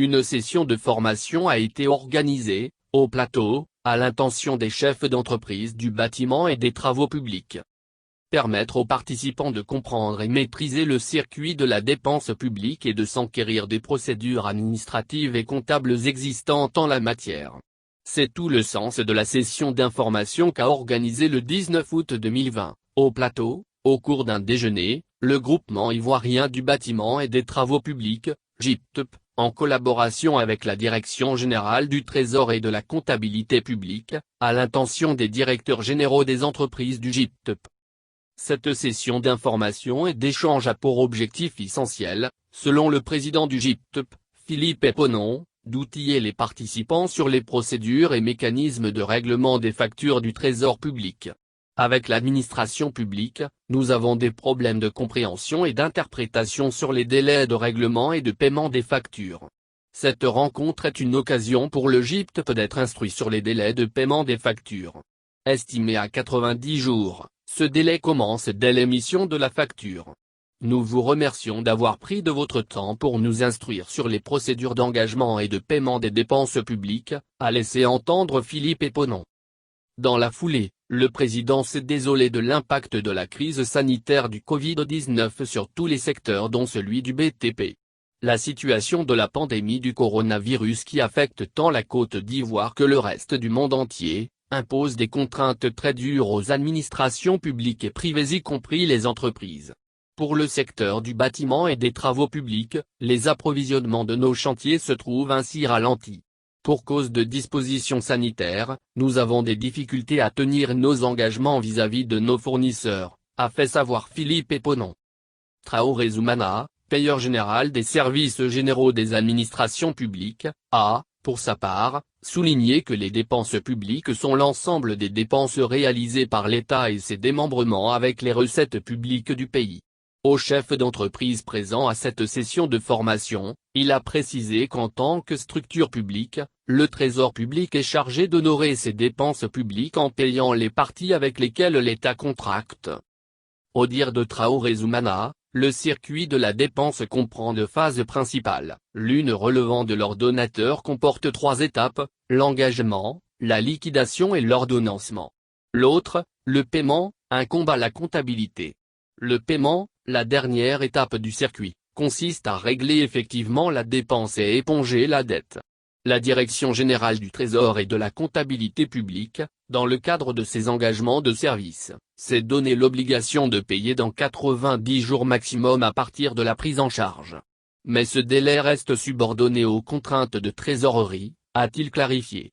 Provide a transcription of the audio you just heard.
Une session de formation a été organisée, au plateau, à l'intention des chefs d'entreprise du bâtiment et des travaux publics. Permettre aux participants de comprendre et maîtriser le circuit de la dépense publique et de s'enquérir des procédures administratives et comptables existantes en la matière. C'est tout le sens de la session d'information qu'a organisée le 19 août 2020, au plateau, au cours d'un déjeuner, le groupement ivoirien du bâtiment et des travaux publics, GIPTEP, en collaboration avec la Direction générale du Trésor et de la comptabilité publique, à l'intention des directeurs généraux des entreprises du GIPTEP. Cette session d'information et d'échange a pour objectif essentiel, selon le président du GIPTEP, Philippe Eponon, d'outiller les participants sur les procédures et mécanismes de règlement des factures du Trésor public. Avec l'administration publique, nous avons des problèmes de compréhension et d'interprétation sur les délais de règlement et de paiement des factures. Cette rencontre est une occasion pour le GIPTEP d'être instruit sur les délais de paiement des factures. Estimé à 90 jours, ce délai commence dès l'émission de la facture. Nous vous remercions d'avoir pris de votre temps pour nous instruire sur les procédures d'engagement et de paiement des dépenses publiques, a laissé entendre Philippe Eponon. Dans la foulée, le président s'est désolé de l'impact de la crise sanitaire du Covid-19 sur tous les secteurs dont celui du BTP. La situation de la pandémie du coronavirus qui affecte tant la Côte d'Ivoire que le reste du monde entier, impose des contraintes très dures aux administrations publiques et privées y compris les entreprises. Pour le secteur du bâtiment et des travaux publics, les approvisionnements de nos chantiers se trouvent ainsi ralentis. Pour cause de dispositions sanitaires, nous avons des difficultés à tenir nos engagements vis-à-vis de nos fournisseurs, a fait savoir Philippe Eponon. Traoré Zoumana, payeur général des services généraux des administrations publiques, a, pour sa part, souligné que les dépenses publiques sont l'ensemble des dépenses réalisées par l'État et ses démembrements avec les recettes publiques du pays. Au chef d'entreprise présent à cette session de formation, il a précisé qu'en tant que structure publique, le Trésor public est chargé d'honorer ses dépenses publiques en payant les parties avec lesquelles l'État contracte. Au dire de Traoré Zoumana, le circuit de la dépense comprend deux phases principales, l'une relevant de l'ordonnateur comporte 3 étapes, l'engagement, la liquidation et l'ordonnancement. L'autre, le paiement, incombe à la comptabilité. Le paiement, la dernière étape du circuit, consiste à régler effectivement la dépense et éponger la dette. La Direction générale du Trésor et de la comptabilité publique, dans le cadre de ses engagements de service, s'est donné l'obligation de payer dans 90 jours maximum à partir de la prise en charge. Mais ce délai reste subordonné aux contraintes de trésorerie, a-t-il clarifié.